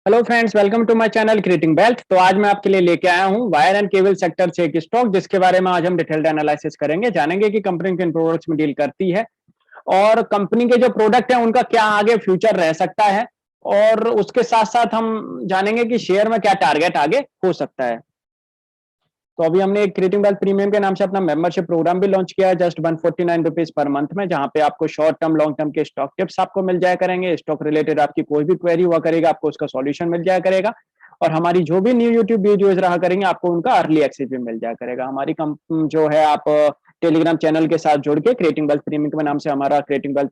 Hello friends, welcome to my channel creating wealth. तो आज मैं आपके लिए लेके आया हूं वायर एंड केबल सेक्टर से एक स्टॉक, जिसके बारे में आज हम डिटेल्ड एनालिसिस करेंगे, जानेंगे कि कंपनी किन प्रोडक्ट्स में डील करती है और कंपनी के जो प्रोडक्ट है उनका क्या आगे फ्यूचर रह सकता है। और उसके साथ साथ हम जानेंगे कि शेयर में क्या टारगेट आगे हो सकता है। तो अभी हमने एक क्रिएटिंग वेल्थ प्रीमियम के नाम से अपना मेंबरशिप प्रोग्राम भी लॉन्च किया है, जस्ट 149 रुपीज पर मंथ में, जहां पे आपको शॉर्ट टर्म लॉन्ग टर्म के स्टॉक टिप्स आपको मिल जाया करेंगे। स्टॉक रिलेटेड आपकी कोई भी क्वेरी हुआ करेगा, आपको उसका सॉल्यूशन मिल जाया करेगा। और हमारी जो भी न्यू यूट्यूब वीडियोज रहा करेंगे, आपको उनका अर्ली एक्सेस भी मिल जाया करेगा। हमारी कंपनी जो है, आप टेलीग्राम चैनल के साथ जुड़ के क्रिएटिंग वेल्थ प्रीमियम के नाम से हमारा क्रिएटिंग वेल्थ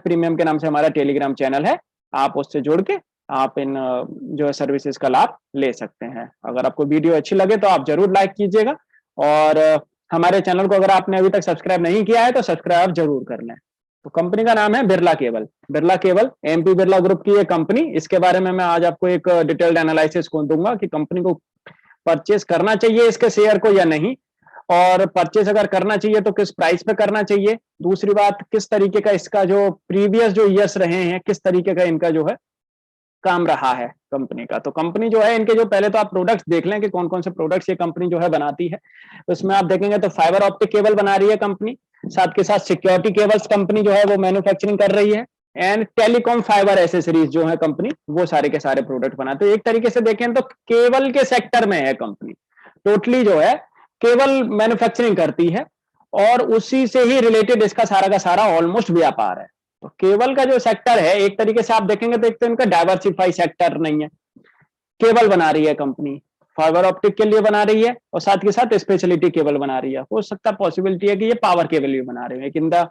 प्रीमियम के नाम से हमारा टेलीग्राम चैनल है, आप उससे जुड़ के आप इन जो है सर्विसेज का लाभ ले सकते हैं। अगर आपको वीडियो अच्छी लगे तो आप जरूर लाइक कीजिएगा, और हमारे चैनल को अगर आपने अभी तक सब्सक्राइब नहीं किया है तो सब्सक्राइब जरूर कर लें। तो कंपनी का नाम है Birla cable. Birla cable MP Birla group की ये कंपनी, इसके बारे में मैं आज आपको एक डिटेल्ड एनालिसिस को दूंगा कि कंपनी को परचेस करना चाहिए इसके शेयर को या नहीं, और परचेस अगर करना चाहिए तो किस प्राइस पे करना चाहिए। दूसरी बात, किस तरीके का इसका जो प्रीवियस जो ईयर्स रहे हैं, किस तरीके का इनका जो है काम रहा है कंपनी का। तो कंपनी जो है, इनके जो पहले तो आप प्रोडक्ट्स देख लें कि कौन कौन से प्रोडक्ट्स ये कंपनी जो है बनाती है। तो इसमें आप देखेंगे तो फाइबर ऑप्टिक केबल बना रही है कंपनी, साथ के साथ सिक्योरिटी केबल्स कंपनी जो है वो मैन्युफैक्चरिंग कर रही है, एंड टेलीकॉम फाइबर एसेसरीज जो है कंपनी, वो सारे के सारे प्रोडक्ट बनाते हैं। एक तरीके से देखें तो केबल के सेक्टर में है कंपनी, टोटली जो है केबल मैन्युफैक्चरिंग करती है, और उसी से ही रिलेटेड इसका सारा का सारा ऑलमोस्ट व्यापार है। तो केबल का जो सेक्टर है, एक तरीके से आप देखेंगे तो एक तो इनका डाइवर्सिफाई सेक्टर नहीं है। केबल बना रही है कंपनी, फाइबर ऑप्टिक के लिए बना रही है, और साथ के साथ स्पेशलिटी केबल बना रही है। हो सकता है पॉसिबिलिटी है कि ये पावर केबल भी बना रही है। किंदा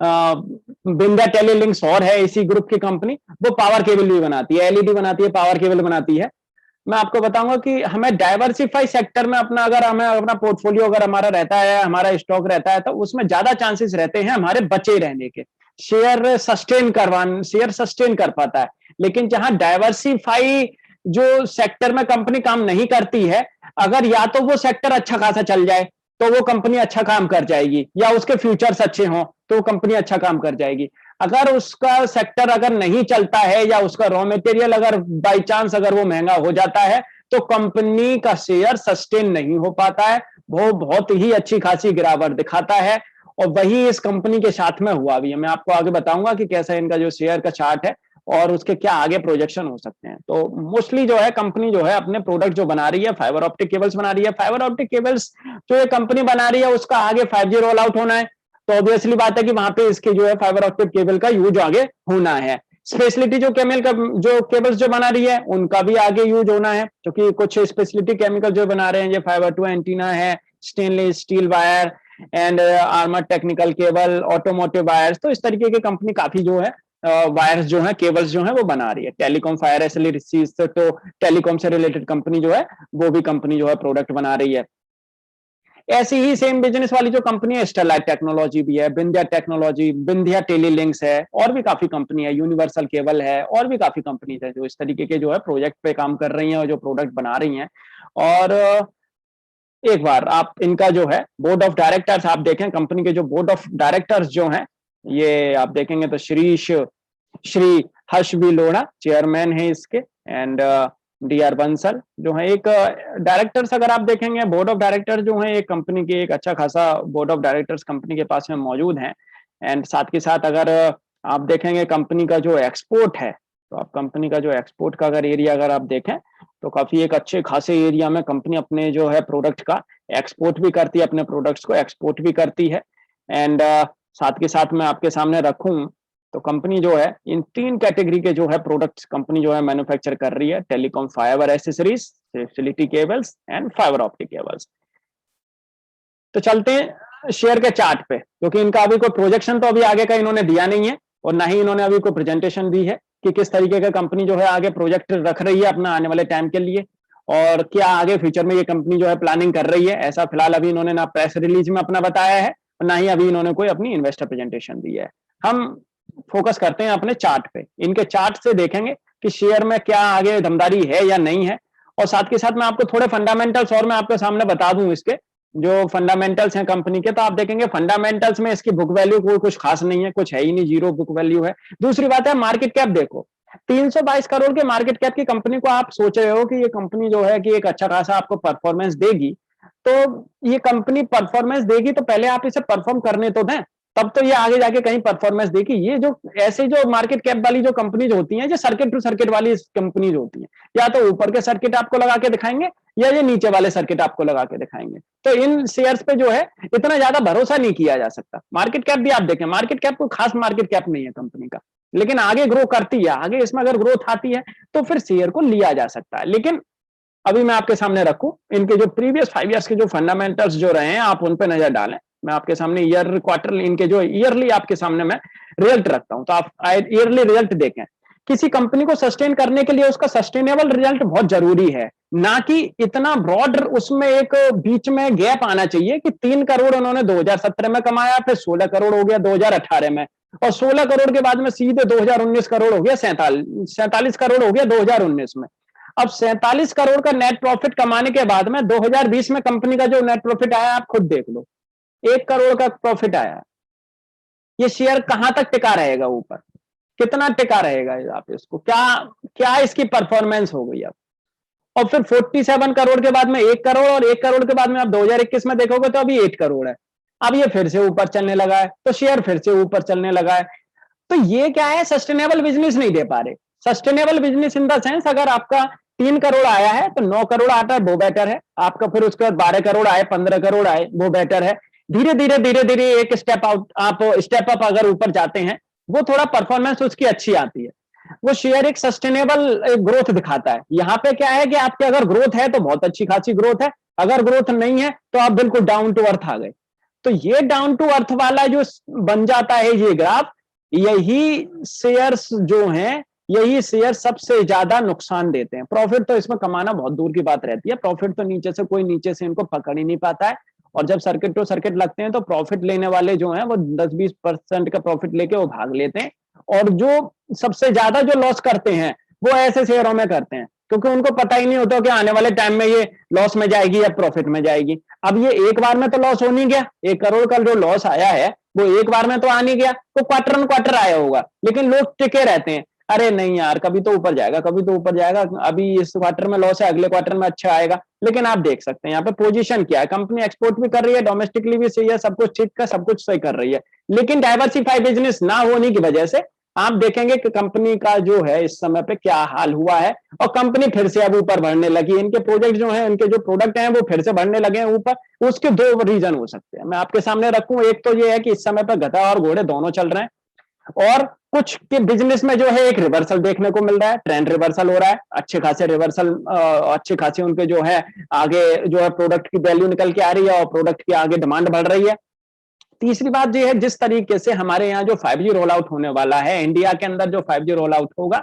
बिंदा टेलीलिंक्स और है इसी ग्रुप की कंपनी, वो पावर केबल भी बनाती है, एलईडी बनाती है, पावर केबल बनाती है। मैं आपको बताऊंगा कि हमें डाइवर्सिफाई सेक्टर में अपना, अगर हमें अपना पोर्टफोलियो अगर हमारा रहता है, हमारा स्टॉक रहता है, तो उसमें ज्यादा चांसेस रहते हैं हमारे बचे रहने के। शेयर सस्टेन कर पाता है। लेकिन जहां डाइवर्सिफाई जो सेक्टर में कंपनी काम नहीं करती है, अगर या तो वो सेक्टर अच्छा खासा चल जाए तो वो कंपनी अच्छा काम कर जाएगी, या उसके फ्यूचर्स अच्छे हों तो वो कंपनी अच्छा काम कर जाएगी। अगर उसका सेक्टर अगर नहीं चलता है, या उसका रॉ मटेरियल अगर बाई चांस अगर वो महंगा हो जाता है, तो कंपनी का शेयर सस्टेन नहीं हो पाता है, वो बहुत ही अच्छी खासी गिरावट दिखाता है। और वही इस कंपनी के साथ में हुआ भी है। मैं आपको आगे बताऊंगा कि कैसा इनका जो शेयर का चार्ट है और उसके क्या आगे प्रोजेक्शन हो सकते हैं। तो मोस्टली जो है कंपनी जो है अपने प्रोडक्ट जो बना रही है, फाइबर ऑप्टिक केबल्स बना रही है। फाइबर ऑप्टिक केबल्स जो ये कंपनी बना रही है, उसका आगे 5G रोल आउट होना है, तो ऑब्वियसली बात है कि वहां पे इसकी जो है फाइबर ऑप्टिक केबल का यूज आगे होना है। स्पेशलिटी जो केबल्स जो बना रही है, उनका भी आगे यूज होना है, क्योंकि कुछ स्पेशलिटी केमिकल जो बना रहे हैं, ये फाइबर टू एंटीना है, stainless steel wire and armour technical cable, automotive wires. तो इस तरीके की कंपनी काफी जो है वायर्स जो है, केबल्स जो है वो बना रही है। टेलीकॉम फायर एसेसरीज, तो टेलीकॉम से रिलेटेड कंपनी जो है, वो भी कंपनी जो है प्रोडक्ट बना रही है। ऐसी ही सेम बिजनेस वाली जो कंपनी है, स्टरलाइट टेक्नोलॉजी भी है, बिंदिया टेक्नोलॉजी, बिंदिया टेलीलिंक्स है, और भी काफी कंपनी है, यूनिवर्सल केबल है, और भी काफी कंपनीज है जो इस तरीके के जो है प्रोजेक्ट पे काम कर रही हैं और जो प्रोडक्ट बना रही हैं। और एक बार आप इनका जो है बोर्ड ऑफ डायरेक्टर्स आप देखें, कंपनी के जो बोर्ड ऑफ डायरेक्टर्स जो हैं, ये आप देखेंगे तो श्री हर्ष बी लोढ़ा चेयरमैन है इसके, एंड डीआर बंसल जो है एक डायरेक्टर्स। अगर आप देखेंगे बोर्ड ऑफ डायरेक्टर जो है एक कंपनी के, एक अच्छा खासा बोर्ड ऑफ डायरेक्टर्स कंपनी के पास में मौजूद हैं। एंड साथ के साथ अगर आप देखेंगे कंपनी का जो एक्सपोर्ट है, तो आप कंपनी का जो एक्सपोर्ट का अगर एरिया अगर आप देखें, तो काफी एक अच्छे खासे एरिया में कंपनी अपने जो है प्रोडक्ट का एक्सपोर्ट भी करती है, अपने प्रोडक्ट्स को एक्सपोर्ट भी करती है। एंड साथ के साथ मैं आपके सामने रखूं तो कंपनी जो है इन 3 कैटेगरी के जो है प्रोडक्ट्स कंपनी जो है मैन्युफैक्चर कर रही है: telecom fibre accessories, facility cables and fibre optic cables. तो चलते हैं शेयर के चार्ट पे, क्योंकि इनका अभी कोई प्रोजेक्शन तो अभी आगे का इन्होंने दिया नहीं है, और ना ही इन्होंने अभी कोई प्रेजेंटेशन दी है कि किस तरीके का कंपनी जो है आगे प्रोजेक्ट रख रही है अपना आने वाले टाइम के लिए, और क्या आगे फ्यूचर में ये कंपनी जो है प्लानिंग कर रही है। ऐसा फिलहाल अभी इन्होंने ना प्रेस रिलीज में अपना बताया है, और ना ही अभी इन्होंने कोई अपनी इन्वेस्टर प्रेजेंटेशन दी है। हम फोकस करते हैं अपने चार्ट पे। इनके चार्ट से देखेंगे कि शेयर में क्या आगे दमदारी है या नहीं है, और साथ के साथ मैं आपको थोड़े फंडामेंटल्स और मैं आपके सामने बता दूं इसके जो फंडामेंटल्स हैं कंपनी के। तो आप देखेंगे फंडामेंटल्स में इसकी बुक वैल्यू कोई कुछ खास नहीं है, कुछ है ही नहीं, जीरो बुक वैल्यू है। दूसरी बात है मार्केट कैप देखो, 322 करोड़ के मार्केट कैप की कंपनी को आप सोच रहे हो कि ये कंपनी जो है कि एक अच्छा खासा आपको परफॉर्मेंस देगी, तो ये कंपनी परफॉर्मेंस देगी तो पहले आप इसे परफॉर्म करने तो दें, तब तो ये आगे जाके कहीं परफॉर्मेंस देगी। ये जो ऐसे जो मार्केट कैप वाली जो कंपनीज होती हैं, जो सर्किट टू सर्किट वाली कंपनीज होती हैं, या तो ऊपर के सर्किट आपको लगा के दिखाएंगे या ये नीचे वाले सर्किट आपको लगा के दिखाएंगे। तो इन शेयर्स पे जो है इतना ज्यादा भरोसा नहीं किया जा सकता। मार्केट कैप भी आप देखें, मार्केट कैप कोई खास मार्केट कैप नहीं है कंपनी का, लेकिन आगे ग्रो करती है, आगे इसमें अगर ग्रोथ आती है तो फिर शेयर को लिया जा सकता है। लेकिन अभी मैं आपके सामने रखूं, इनके जो प्रीवियस 5 ईयर्स के जो फंडामेंटल्स जो रहे हैं, आप उन पे नजर डालें। मैं आपके सामने ईयर क्वार्टरली, इनके जो ईयरली आपके सामने मैं रिजल्ट रखता हूं, तो आप ईयरली रिजल्ट देखें। किसी कंपनी को सस्टेन करने के लिए उसका सस्टेनेबल रिजल्ट बहुत जरूरी है, ना कि इतना ब्रॉड उसमें एक बीच में गैप आना चाहिए कि 3 करोड़ उन्होंने 2017 में कमाया, फिर 16 करोड़ हो गया 2018 में, और 16 करोड़ के बाद में सीधे 2019 करोड़ हो गया, 47 करोड़ हो गया 2019 में। अब 47 करोड़ का नेट प्रॉफिट कमाने के बाद में 2020 में कंपनी का जो नेट प्रॉफिट आया आप खुद देख लो, 1 करोड़ का प्रॉफिट आया। ये शेयर कहां तक टिका रहेगा ऊपर, कितना टिका रहेगा आप इसको, क्या क्या इसकी परफॉर्मेंस हो गई अब। और फिर 47 करोड़ के बाद में 1 करोड़, और 1 करोड़ के बाद में आप 2021 में देखोगे तो अभी 8 करोड़ है। अब ये फिर से ऊपर चलने लगा है, तो शेयर फिर से ऊपर चलने लगा है। तो ये क्या है, सस्टेनेबल बिजनेस नहीं दे पा रहे। Sustainable business in the sense, अगर आपका 3 करोड़ आया है तो 9 करोड़ आता है वो बेटर है आपका, फिर उसके बाद 12 करोड़ आए, 15 करोड़ आए वो बेटर है। धीरे धीरे धीरे धीरे एक स्टेप आउट, आप स्टेप अप अगर ऊपर जाते हैं, वो थोड़ा परफॉर्मेंस उसकी अच्छी आती है। वो शेयर एक सस्टेनेबल ग्रोथ दिखाता है। यहाँ पे क्या है कि आपके अगर ग्रोथ है तो बहुत अच्छी खासी ग्रोथ है, अगर ग्रोथ नहीं है तो आप बिल्कुल डाउन टू अर्थ आ गए। तो ये डाउन टू अर्थ वाला जो बन जाता है ये ग्राफ, यही शेयर्स जो हैं, यही शेयर सबसे ज्यादा नुकसान देते हैं। प्रॉफिट तो इसमें कमाना बहुत दूर की बात रहती है, प्रॉफिट तो नीचे से कोई नीचे से इनको पकड़ ही नहीं पाता है। और जब सर्किट टू सर्किट लगते हैं तो प्रॉफिट लेने वाले जो हैं वो 10-20% का प्रॉफिट लेके वो भाग लेते हैं, और जो सबसे ज्यादा जो लॉस करते हैं वो ऐसे शेयरों में करते हैं, क्योंकि उनको पता ही नहीं होता कि आने वाले टाइम में ये लॉस में जाएगी या प्रॉफिट में जाएगी। अब ये एक बार में तो लॉस हो नहीं गया, 1 करोड़ का जो लॉस आया है वो एक बार में तो आ नहीं गया, तो क्वार्टर ऑन क्वार्टर आया होगा, लेकिन लोग टिके रहते हैं, अरे नहीं यार कभी तो ऊपर जाएगा, कभी तो ऊपर जाएगा, अभी इस क्वार्टर में लॉस है, अगले क्वार्टर में अच्छा आएगा। लेकिन आप देख सकते हैं यहाँ पे पोजीशन क्या है, कंपनी एक्सपोर्ट भी कर रही है, डोमेस्टिकली भी सही है, सब कुछ ठीक का सब कुछ सही कर रही है, लेकिन डाइवर्सिफाई बिजनेस ना होने की वजह से आप देखेंगे कि कंपनी का जो है इस समय पे क्या हाल हुआ है, और कंपनी फिर से अब ऊपर बढ़ने लगी। इनके प्रोजेक्ट जो हैं, इनके जो प्रोडक्ट हैं वो फिर से बढ़ने लगे हैं ऊपर। उसके 2 रीजन हो सकते हैं, मैं आपके सामने रखूं। एक तो ये है कि इस समय पे गधा और घोड़े दोनों चल रहे हैं, और कुछ के बिजनेस में जो है एक रिवर्सल देखने को मिल रहा है, ट्रेंड रिवर्सल हो रहा है, अच्छे खासे रिवर्सल, अच्छे खासे उनके जो है आगे जो है प्रोडक्ट की वैल्यू निकल के आ रही है और प्रोडक्ट की आगे डिमांड बढ़ रही है। तीसरी बात ये है, जिस तरीके से हमारे यहाँ जो 5G रोल आउट होने वाला है, इंडिया के अंदर जो 5G रोल आउट होगा,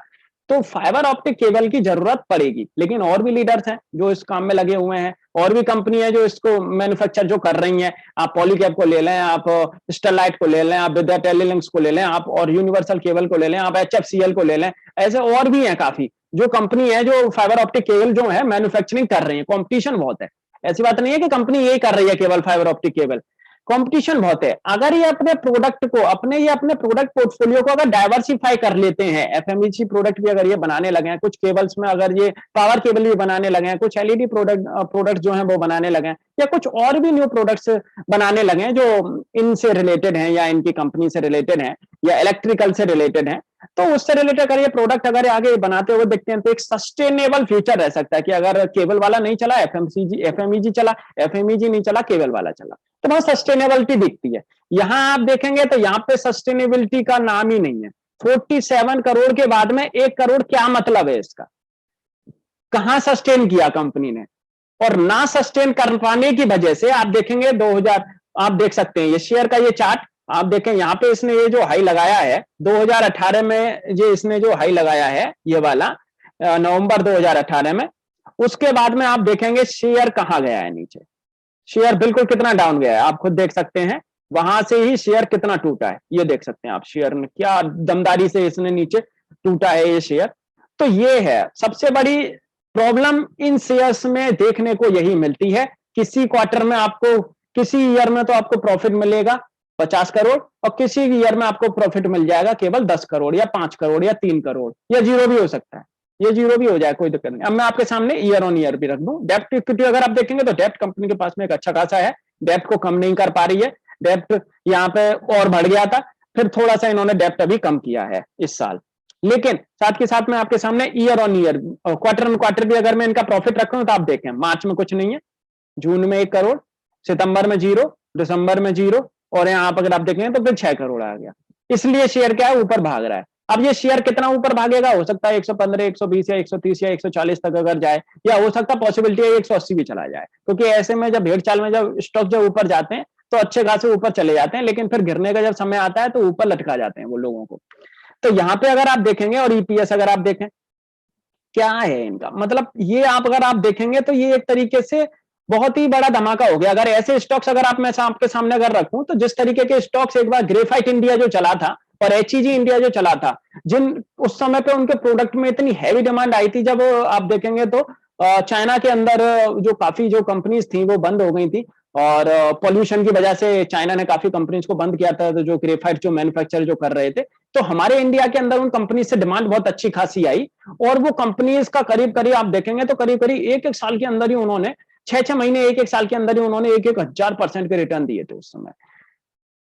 तो फाइबर ऑप्टिक केबल की जरूरत पड़ेगी। लेकिन और भी लीडर्स हैं जो इस काम में लगे हुए हैं, और भी कंपनी है जो इसको मैन्युफैक्चर जो कर रही हैं। आप पॉलीकैब को ले लें, आप स्टरलाइट को ले लें, आप विद्या टेलीलिंक्स को ले लें, आप और यूनिवर्सल केबल को ले लें, आप HFCL को ले लें, ऐसे और भी हैं काफी जो कंपनी है जो फाइबर ऑप्टिक केबल जो है मैन्युफैक्चरिंग कर रही है। कॉम्पिटिशन बहुत है, ऐसी बात नहीं है कि कंपनी यही कर रही है केवल फाइबर ऑप्टिक केबल, कंपटीशन बहुत है। अगर ये अपने प्रोडक्ट को, अपने प्रोडक्ट पोर्टफोलियो को अगर डाइवर्सिफाई कर लेते हैं, एफएमईजी प्रोडक्ट भी अगर ये बनाने लगे हैं, कुछ केबल्स में अगर ये पावर केबल भी बनाने लगे हैं, कुछ एलईडी प्रोडक्ट जो हैं वो बनाने लगे हैं, या कुछ और भी न्यू प्रोडक्ट्स बनाने लगे हैं जो इनसे रिलेटेड हैं या इनकी कंपनी से रिलेटेड हैं या इलेक्ट्रिकल से रिलेटेड हैं, तो उससे रिलेटेड अगर ये प्रोडक्ट अगर आगे बनाते हुए देखते हैं तो एक सस्टेनेबल फ्यूचर रह सकता है कि अगर केबल वाला नहीं चला, एफएमईजी चला, एफएमईजी नहीं चला, केबल वाला चला, तो बहुत सस्टेनेबिलिटी दिखती है। यहां आप देखेंगे तो यहां पे सस्टेनेबिलिटी का नाम ही नहीं है। 47 करोड़ के बाद में 1 करोड़, क्या मतलब है इसका, कहां सस्टेन किया कंपनी ने, और ना सस्टेन कर पाने की वजह से आप देखेंगे 2000, आप देख सकते हैं ये शेयर का ये चार्ट, आप देखें यहां पे इसने ये जो हाई लगाया है 2018 में, ये इसने जो हाई लगाया है ये वाला नवंबर 2018 में, उसके बाद में आप देखेंगे शेयर कहां गया है नीचे, शेयर बिल्कुल कितना डाउन गया है, आप खुद देख सकते हैं। वहां से ही शेयर कितना टूटा है, ये देख सकते हैं आप, शेयर में क्या दमदारी से इसने नीचे टूटा है ये शेयर। तो ये है सबसे बड़ी प्रॉब्लम इन शेयर्स में देखने को, यही मिलती है। किसी क्वार्टर में आपको, किसी ईयर में तो आपको प्रॉफिट मिलेगा, 50 करोड़, और किसी ईयर में आपको प्रॉफिट मिल जाएगा केवल 10 करोड़ या 5 करोड़ या 3 करोड़, या जीरो भी हो सकता है, ये जीरो भी हो जाए, कोई दिक्कत नहीं। अब मैं आपके सामने ईयर ऑन ईयर भी रख दूं। डेप्ट इक्विटी अगर आप देखेंगे तो डेप्ट कंपनी के पास में एक अच्छा खासा है, डेप्ट को कम नहीं कर पा रही है, डेप्ट यहाँ पे और बढ़ गया था, फिर थोड़ा सा इन्होंने डेप्ट अभी कम किया है इस साल। लेकिन साथ के साथ में आपके सामने year on year, quarter on quarter भी अगर मैं इनका प्रॉफिट रखूं तो आप देखें, मार्च में कुछ नहीं है, जून में 1 करोड़, सितंबर में 0, दिसंबर में 0, और यहाँ पर अगर आप देखें तो फिर 6 करोड़ आ गया। इसलिए शेयर क्या है, ऊपर भाग रहा है। अब ये शेयर कितना ऊपर भागेगा, हो सकता है 115, 120 या 130 या 140 तक अगर जाए, या हो सकता है पॉसिबिलिटी है 180 भी चला जाए, क्योंकि ऐसे में जब भेड़ चाल में जब स्टॉक जब ऊपर जाते हैं तो अच्छे खासे ऊपर चले जाते हैं, लेकिन फिर गिरने का जब समय आता है तो ऊपर लटका जाते हैं वो लोगों को। तो यहाँ पे अगर आप देखेंगे, और ईपीएस अगर आप देखें क्या है इनका, मतलब ये आप अगर आप देखेंगे तो ये एक तरीके से बहुत ही बड़ा धमाका हो गया। अगर ऐसे स्टॉक्स अगर आप मैं आपके सामने अगर रखूं, तो जिस तरीके के स्टॉक्स एक बार ग्रेफाइट इंडिया जो चला था और एचईजी इंडिया जो चला था, जिन उस समय पे उनके प्रोडक्ट में इतनी हैवी डिमांड आई थी, जब आप देखेंगे तो चाइना के अंदर जो काफी जो कंपनीज थी वो बंद हो गई थी, और पॉल्यूशन की वजह से चाइना ने काफी कंपनीज को बंद किया था, तो जो ग्रेफाइट जो मैन्युफैक्चर जो कर रहे थे, तो हमारे इंडिया के अंदर उन कंपनीज से डिमांड बहुत अच्छी खासी आई, और वो कंपनीज का करीब करीब आप देखेंगे तो करीब करीब एक एक साल के अंदर ही उन्होंने 6-6 महीने, एक एक साल के अंदर ही उन्होंने 1,000% के रिटर्न दिए थे उस समय।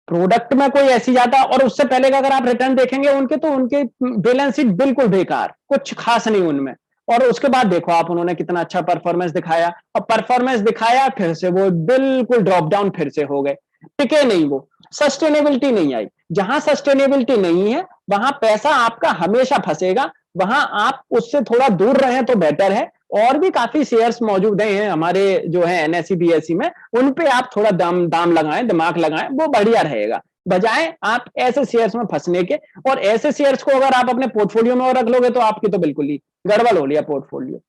प्रोडक्ट में कोई ऐसी ज्यादा, और उससे पहले का अगर आप रिटर्न देखेंगे उनके, तो उनके बैलेंस शीट बिल्कुल बेकार, कुछ खास नहीं उनमें, और उसके बाद देखो आप उन्होंने कितना अच्छा परफॉर्मेंस दिखाया, और परफॉर्मेंस दिखाया फिर से वो बिल्कुल ड्रॉप डाउन फिर से हो गए, टिके नहीं, वो सस्टेनेबिलिटी नहीं आई। जहां सस्टेनेबिलिटी नहीं है वहां पैसा आपका हमेशा फंसेगा, वहां आप उससे थोड़ा दूर रहें तो बेटर है। और भी काफी शेयर्स मौजूद हैं हमारे जो है एनएसई बीएसई में, उन पे आप थोड़ा दाम लगाएं, दिमाग लगाएं, वो बढ़िया रहेगा, बजाय आप ऐसे शेयर्स में फंसने के। और ऐसे शेयर्स को अगर आप अपने पोर्टफोलियो में और रख लोगे तो आपकी तो बिल्कुल ही गड़बड़ हो लिया पोर्टफोलियो।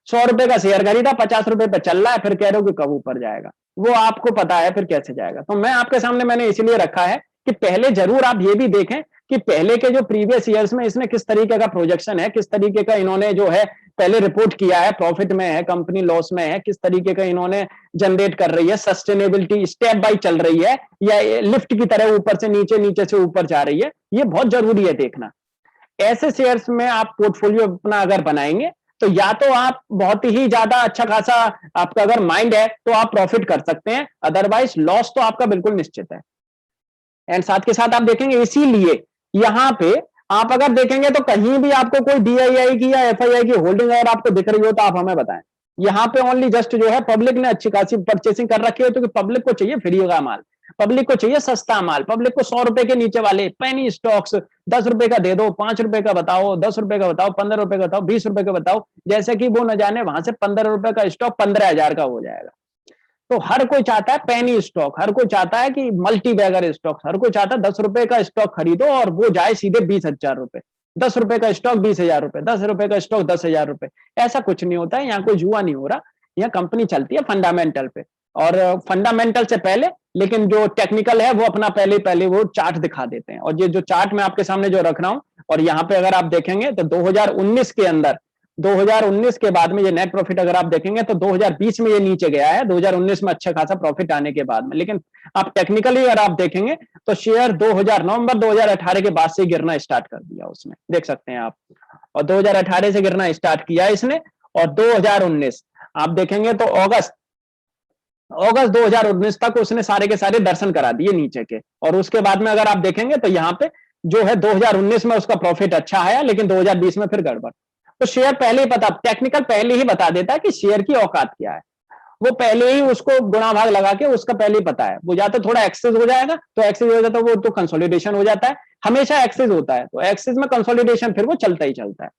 100 रुपए का शेयर खरीदा, 50 रुपए पे चल रहा है, फिर कह रहे हो कि कब ऊपर जाएगा, वो आपको पता है फिर कैसे जाएगा। तो मैं आपके सामने मैंने इसलिए रखा है कि पहले जरूर आप ये भी देखें कि पहले के जो प्रीवियस ईयर्स में इसने किस तरीके का प्रोजेक्शन है, किस तरीके का इन्होंने जो है पहले रिपोर्ट किया है, प्रॉफिट में है, कंपनी लॉस में है, किस तरीके का इन्होंने जनरेट कर रही है, सस्टेनेबिलिटी स्टेप बाय चल रही है या लिफ्ट की तरह ऊपर से नीचे, नीचे से ऊपर जा रही है, ये बहुत जरूरी है देखना। ऐसे शेयर्स में आप पोर्टफोलियो अपना अगर बनाएंगे तो या तो आप बहुत ही ज्यादा अच्छा खासा आपका अगर माइंड है तो आप प्रॉफिट कर सकते हैं, अदरवाइज लॉस तो आपका बिल्कुल निश्चित है। एंड साथ के साथ आप देखेंगे इसीलिए यहां पे आप अगर देखेंगे तो कहीं भी आपको कोई डीआईआई की या एफआईआई की होल्डिंग अगर आपको दिख रही हो तो आप हमें बताएं। यहाँ पे ओनली जस्ट जो है पब्लिक ने अच्छी खासी परचेसिंग कर रखी है, तो पब्लिक को चाहिए फ्री का माल, पब्लिक को चाहिए सस्ता माल, पब्लिक को 100 रुपए के नीचे वाले पेनी स्टॉक्स, 10 रुपए का दे दो, 5 रुपए का बताओ, 10 रुपए का बताओ, 15 रुपए का बताओ, 20 रुपए का बताओ, जैसे कि वो न जाने वहां से 15 रुपए का स्टॉक 15,000 का हो जाएगा। तो हर कोई चाहता है पेनी स्टॉक, हर कोई चाहता है कि मल्टी बैगर स्टॉक, हर कोई चाहता है 10 रुपए का स्टॉक खरीदो और वो जाए सीधे 20,000 रुपए, 10 रुपए का स्टॉक 20,000 रुपए, 10 रुपए का स्टॉक 10,000 रुपए। ऐसा कुछ नहीं होता है, यहाँ कोई जुआ नहीं हो रहा, यहाँ कंपनी चलती है फंडामेंटल पे, और फंडामेंटल से पहले लेकिन जो टेक्निकल है वो अपना पहले पहले वो चार्ट दिखा देते हैं। और ये जो चार्ट मैं आपके सामने जो रख रहा हूं, और यहाँ पे अगर आप देखेंगे तो 2019 के अंदर, 2019 के बाद में ये नेट प्रॉफिट अगर आप देखेंगे तो 2020 में ये नीचे गया है, 2019 में अच्छा खासा प्रॉफिट आने के बाद में। लेकिन आप टेक्निकली अगर आप देखेंगे तो शेयर 2000 नवंबर 2018 के बाद से गिरना स्टार्ट कर दिया उसने, देख सकते हैं आप, और 2018 से गिरना स्टार्ट किया इसने, और 2019 आप देखेंगे तो अगस्त 2019 तक उसने सारे के सारे दर्शन करा दिए नीचे के। और उसके बाद में अगर आप देखेंगे तो यहाँ पे जो है 2019 में उसका प्रॉफिट अच्छा आया, लेकिन 2020 में फिर गड़बड़। तो शेयर पहले ही पता, टेक्निकल पहले ही बता देता है कि शेयर की औकात क्या है, वो पहले ही उसको गुणा भाग लगा के उसका पहले ही पता है। वो या तो थोड़ा एक्सेस हो जाएगा, तो एक्सेस हो जाता है वो तो कंसोलिडेशन हो जाता है, हमेशा एक्सेस होता है, तो एक्सेस में कंसोलिडेशन फिर वो चलता ही चलता है।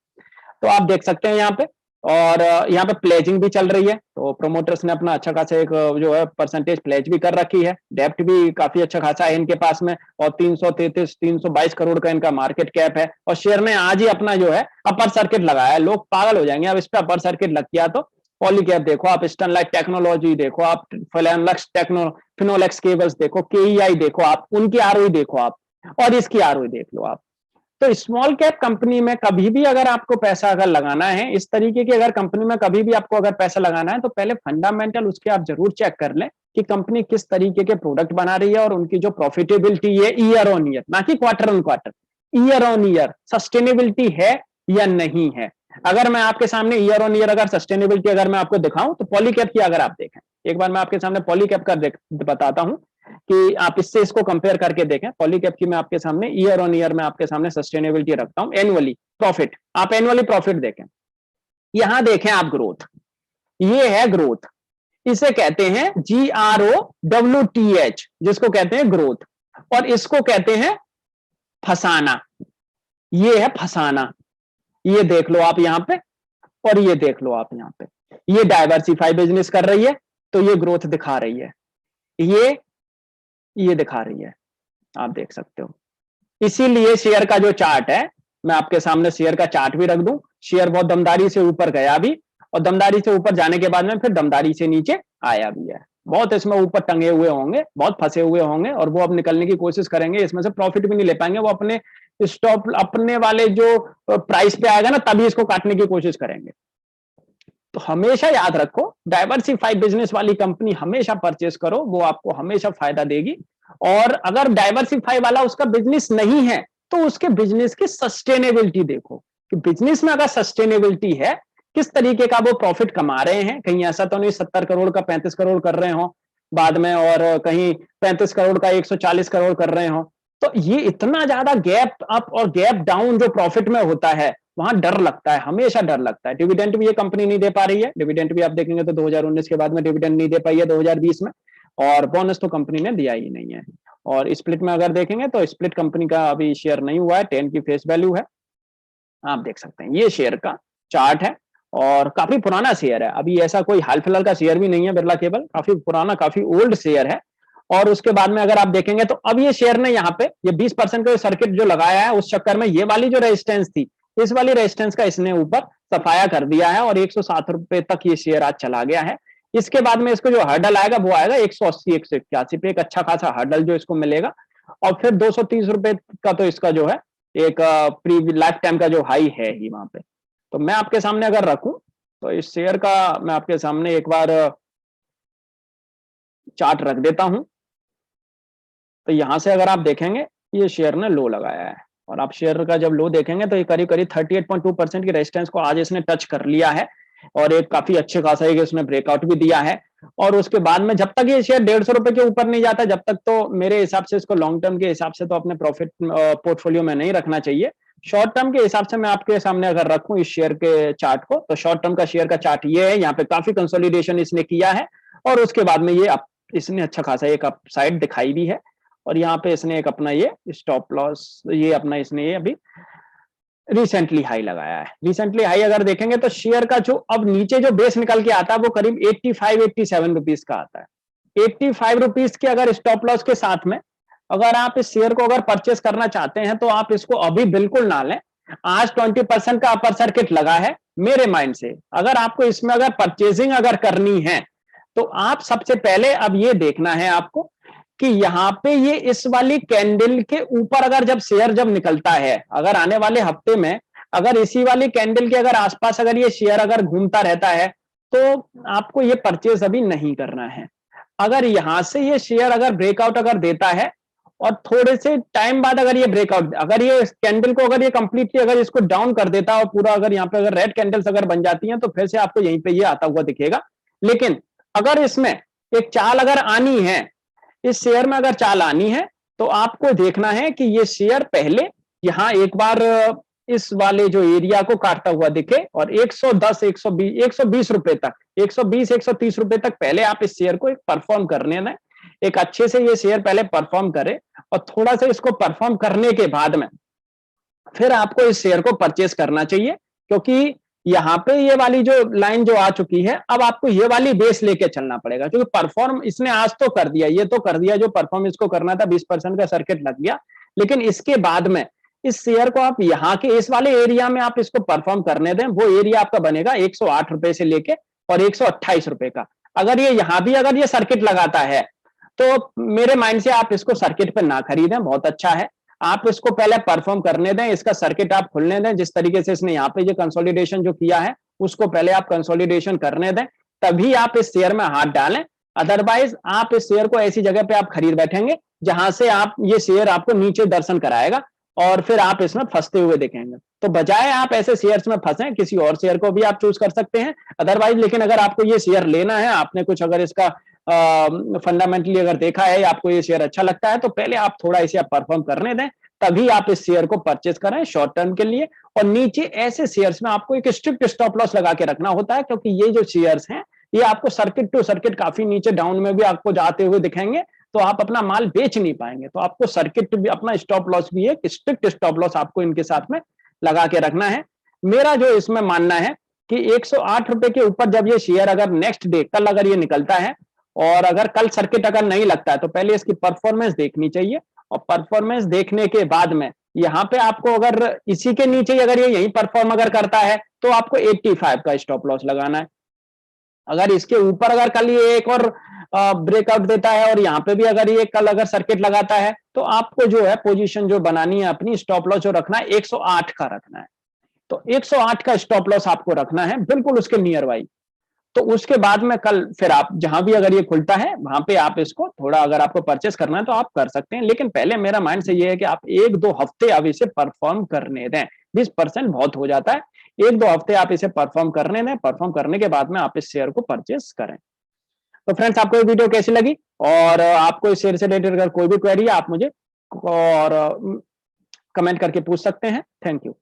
तो आप देख सकते हैं यहाँ पे, और यहाँ पे प्लेजिंग भी चल रही है, तो प्रोमोटर्स ने अपना अच्छा खासा एक जो है परसेंटेज प्लेज भी कर रखी है, डेप्ट भी काफी अच्छा खासा है इनके पास में, और 322 करोड़ का इनका मार्केट कैप है। और शेयर ने आज ही अपना जो है अपर सर्किट लगाया है, लोग पागल हो जाएंगे अब इस पर अपर सर्किट लग गया तो। पॉलीकैप देखो आप, स्टर्नलाइट टेक्नोलॉजी देखो आप, फिनोलेक्स केबल्स देखो, केईआई देखो आप, उनकी आरओई देखो आप, और इसकी आरओई देख लो आप। तो स्मॉल कैप कंपनी में कभी भी अगर आपको पैसा अगर लगाना है, इस तरीके की अगर कंपनी में कभी भी आपको अगर पैसा लगाना है, तो पहले फंडामेंटल उसके आप जरूर चेक कर लें कि कंपनी किस तरीके के प्रोडक्ट बना रही है और उनकी जो प्रॉफिटेबिलिटी है ईयर ऑन ईयर, ना कि quarter on quarter, year on year sustainability है या नहीं है। अगर मैं आपके सामने ईयर ऑन ईयर अगर सस्टेनेबिलिटी अगर मैं आपको दिखाऊं, तो पॉलीकैप की अगर आप देखें, एक बार मैं आपके सामने पॉलीकैप का बताता हूं कि आप इससे इसको कंपेयर करके देखें। पॉलीकैप की मैं आपके सामने ईयर ऑन ईयर में आपके सामने सस्टेनेबिलिटी रखता हूं, एनुअली प्रॉफिट, आप एनुअली प्रॉफिट देखें, यहां देखें आप ग्रोथ, ये है ग्रोथ, इसे कहते हैं GROWTH, जिसको कहते हैं ग्रोथ, और इसको कहते हैं फसाना, ये है फसाना, ये देख लो आप यहां पे, और ये देख लो आप यहां पे, ये डाइवर्सिफाई बिजनेस कर रही है तो ये ग्रोथ दिखा रही है, ये दिखा रही है, आप देख सकते हो। इसीलिए शेयर का जो चार्ट है, मैं आपके सामने शेयर का चार्ट भी रख दूं, शेयर बहुत दमदारी से ऊपर गया भी, और दमदारी से ऊपर जाने के बाद में फिर दमदारी से नीचे आया भी है। बहुत इसमें ऊपर टंगे हुए होंगे, बहुत फंसे हुए होंगे, और वो अब निकलने की कोशिश करेंगे, इसमें से प्रॉफिट भी नहीं ले पाएंगे, वो अपने स्टॉप अपने वाले जो प्राइस पे आएगा ना तभी इसको काटने की कोशिश करेंगे। तो हमेशा याद रखो, डाइवर्सिफाई बिजनेस वाली कंपनी हमेशा परचेस करो, वो आपको हमेशा फायदा देगी। और अगर डाइवर्सिफाई वाला उसका बिजनेस नहीं है, तो उसके बिजनेस की सस्टेनेबिलिटी देखो कि बिजनेस में अगर सस्टेनेबिलिटी है, किस तरीके का वो प्रॉफिट कमा रहे हैं, कहीं ऐसा तो नहीं 70 करोड़ का 35 करोड़ कर रहे हो बाद में, और कहीं 35 करोड़ का 140 करोड़ कर रहे हो। तो ये इतना ज्यादा गैप अप और गैप डाउन जो प्रॉफिट में होता है, वहां डर लगता है, हमेशा डर लगता है। डिविडेंड भी ये कंपनी नहीं दे पा रही है, डिविडेंड भी आप देखेंगे तो 2019 के बाद में डिविडेंड नहीं दे पाई है 2020 में, और बोनस तो कंपनी ने दिया ही नहीं है। और स्प्लिट में अगर देखेंगे तो स्प्लिट कंपनी का अभी शेयर नहीं हुआ है, 10 की फेस वैल्यू है, आप देख सकते हैं। ये शेयर का चार्ट है, और काफी पुराना शेयर है, अभी ऐसा कोई हाल फिलहाल का शेयर भी नहीं है बिरला केबल, काफी पुराना काफी ओल्ड शेयर है। और उसके बाद में अगर आप देखेंगे तो अब ये शेयर ने यहाँ पे ये 20% का सर्किट जो लगाया है, उस चक्कर में ये वाली जो रेजिस्टेंस थी, इस वाली रेजिस्टेंस का इसने ऊपर सफाया कर दिया है, और 107 रुपए तक ये शेयर आज चला गया है। इसके बाद में इसको जो हर्डल आएगा वो आएगा 180 181 पे, एक अच्छा खासा हर्डल जो इसको मिलेगा, और फिर 230 रुपए का तो इसका जो है एक प्री लाइफ टाइम का जो हाई है ही वहां पे। तो मैं आपके सामने अगर रखूं तो इस शेयर का मैं आपके सामने एक बार चार्ट रख देता हूं। तो यहां से अगर आप देखेंगे, ये शेयर ने लो लगाया है, और आप शेयर का जब लो देखेंगे तो ये करीब करीब 38.2% की रेजिस्टेंस को आज इसने टच कर लिया है, और एक काफी अच्छे खासा एक इसने ब्रेकआउट भी दिया है। और उसके बाद में जब तक ये शेयर 150 रुपए के ऊपर नहीं जाता, जब तक तो मेरे हिसाब से इसको लॉन्ग टर्म के हिसाब से तो अपने प्रॉफिट पोर्टफोलियो में नहीं रखना चाहिए। शॉर्ट टर्म के हिसाब से मैं आपके सामने अगर रखूं इस शेयर के चार्ट को, तो शॉर्ट टर्म का शेयर का चार्ट ये है, यहाँ पे काफी कंसोलिडेशन इसने किया है, और उसके बाद में ये इसने अच्छा खासा एक अप साइड दिखाई भी है, और यहाँ पे इसने एक अपना ये स्टॉप लॉस, ये अपना इसने ये अभी रिसेंटली हाई लगाया है। रिसेंटली हाई अगर देखेंगे तो शेयर का जो अब नीचे जो बेस निकल के आता है वो करीब 85-87 रुपीज का आता है। 85 रुपीज के अगर स्टॉप लॉस के साथ में अगर आप इस शेयर को अगर परचेस करना चाहते हैं, तो आप इसको अभी बिल्कुल ना लें। आज 20% का अपर सर्किट लगा है मेरे माइंड से, अगर आपको इसमें अगर परचेजिंग अगर करनी है, तो आप सबसे पहले अब ये देखना है आपको कि यहां पे ये इस वाली कैंडल के ऊपर अगर जब शेयर जब निकलता है, अगर आने वाले हफ्ते में अगर इसी वाली कैंडल के अगर आसपास अगर ये शेयर अगर घूमता रहता है, तो आपको ये परचेज अभी नहीं करना है। अगर यहां से ये शेयर अगर ब्रेकआउट अगर देता है, और थोड़े से टाइम बाद अगर ये ब्रेकआउट, अगर ये कैंडल को अगर ये कंप्लीटली अगर इसको डाउन कर देता है, और पूरा अगर यहाँ पे अगर रेड कैंडल्स अगर बन जाती हैं, तो फिर से आपको यहीं पे ये आता हुआ दिखेगा। लेकिन अगर इसमें एक चाल अगर आनी है, इस शेयर में अगर चाल आनी है, तो आपको देखना है कि ये शेयर पहले यहां एक बार इस वाले जो एरिया को काटता हुआ दिखे, और 110 120 रुपए तक, 120 130 रुपए तक पहले आप इस शेयर को एक परफॉर्म करने दें, एक अच्छे से ये शेयर पहले परफॉर्म करे, और थोड़ा सा इसको परफॉर्म करने के बाद में फिर आपको इस शेयर को परचेस करना चाहिए। क्योंकि यहां पे ये वाली जो लाइन जो आ चुकी है, अब आपको ये वाली बेस लेके चलना पड़ेगा, क्योंकि परफॉर्म इसने आज तो कर दिया, ये तो कर दिया जो परफॉर्म इसको करना था, 20% का सर्किट लग गया। लेकिन इसके बाद में इस शेयर को आप यहाँ के इस वाले एरिया में आप इसको परफॉर्म करने दें, वो एरिया आपका बनेगा 108 रुपए से लेके और 128 रुपए का। अगर ये यहां भी अगर ये सर्किट लगाता है, तो मेरे माइंड से आप इसको सर्किट पे ना खरीदें, बहुत अच्छा है। आप इसको पहले परफॉर्म करने दें, इसका सर्किट आप खुलने दें, जिस तरीके से इसने यहाँ पे ये कंसोलिडेशन जो किया है उसको पहले आप कंसोलिडेशन करने दें, तभी आप इस शेयर में हाथ डालें। अदरवाइज आप इस शेयर को ऐसी जगह पे आप खरीद बैठेंगे जहां से आप ये शेयर आपको नीचे दर्शन कराएगा और फिर आप इसमें फंसते हुए दिखेंगे। तो बजाय आप ऐसे शेयर्स में फंसे, किसी और शेयर को भी आप चूज कर सकते हैं अदरवाइज। लेकिन अगर आपको ये शेयर लेना है, आपने कुछ अगर इसका फंडामेंटली अगर देखा है, आपको ये शेयर अच्छा लगता है, तो पहले आप थोड़ा इसे आप परफॉर्म करने दें, तभी आप इस शेयर को परचेज करें शॉर्ट टर्म के लिए। और नीचे ऐसे शेयर्स में आपको एक स्ट्रिक्ट स्टॉप लॉस लगा के रखना होता है, क्योंकि ये जो शेयर्स हैं ये आपको सर्किट टू सर्किट काफी नीचे डाउन में भी आपको जाते हुए दिखेंगे, तो आप अपना माल बेच नहीं पाएंगे। तो आपको सर्किट भी, अपना स्टॉप लॉस भी एक स्ट्रिक्ट स्टॉप लॉस आपको इनके साथ में लगा के रखना है। मेरा जो इसमें मानना है कि 108 रुपए के ऊपर जब ये शेयर अगर नेक्स्ट डे कल अगर ये निकलता है और अगर कल सर्किट अगर नहीं लगता है, तो पहले इसकी परफॉर्मेंस देखनी चाहिए। और परफॉर्मेंस देखने के बाद में यहाँ पे आपको अगर इसी के नीचे अगर ये यही परफॉर्म अगर करता है, तो आपको 85 का स्टॉप लॉस लगाना है। अगर इसके ऊपर अगर कल ये एक और ब्रेकआउट देता है और यहाँ पे भी अगर ये कल अगर सर्किट लगाता है, तो आपको जो है पोजीशन जो बनानी है, अपनी स्टॉप लॉस जो रखना है 108 का रखना है। तो 108 का स्टॉप लॉस आपको रखना है, बिल्कुल उसके नियर बाई। तो उसके बाद में कल फिर आप जहां भी अगर ये खुलता है वहां पे आप इसको थोड़ा अगर आपको परचेस करना है तो आप कर सकते हैं। लेकिन पहले मेरा माइंड से ये है कि आप 1-2 हफ्ते अब इसे परफॉर्म करने दें। 20% बहुत हो जाता है, 1-2 हफ्ते आप इसे परफॉर्म करने दें। परफॉर्म करने के बाद में आप इस शेयर को परचेस करें। तो फ्रेंड्स, आपको ये वीडियो कैसी लगी और आपको इस शेयर से रिलेटेड अगर कोई भी क्वेरी है, आप मुझे और कमेंट करके पूछ सकते हैं। Thank you.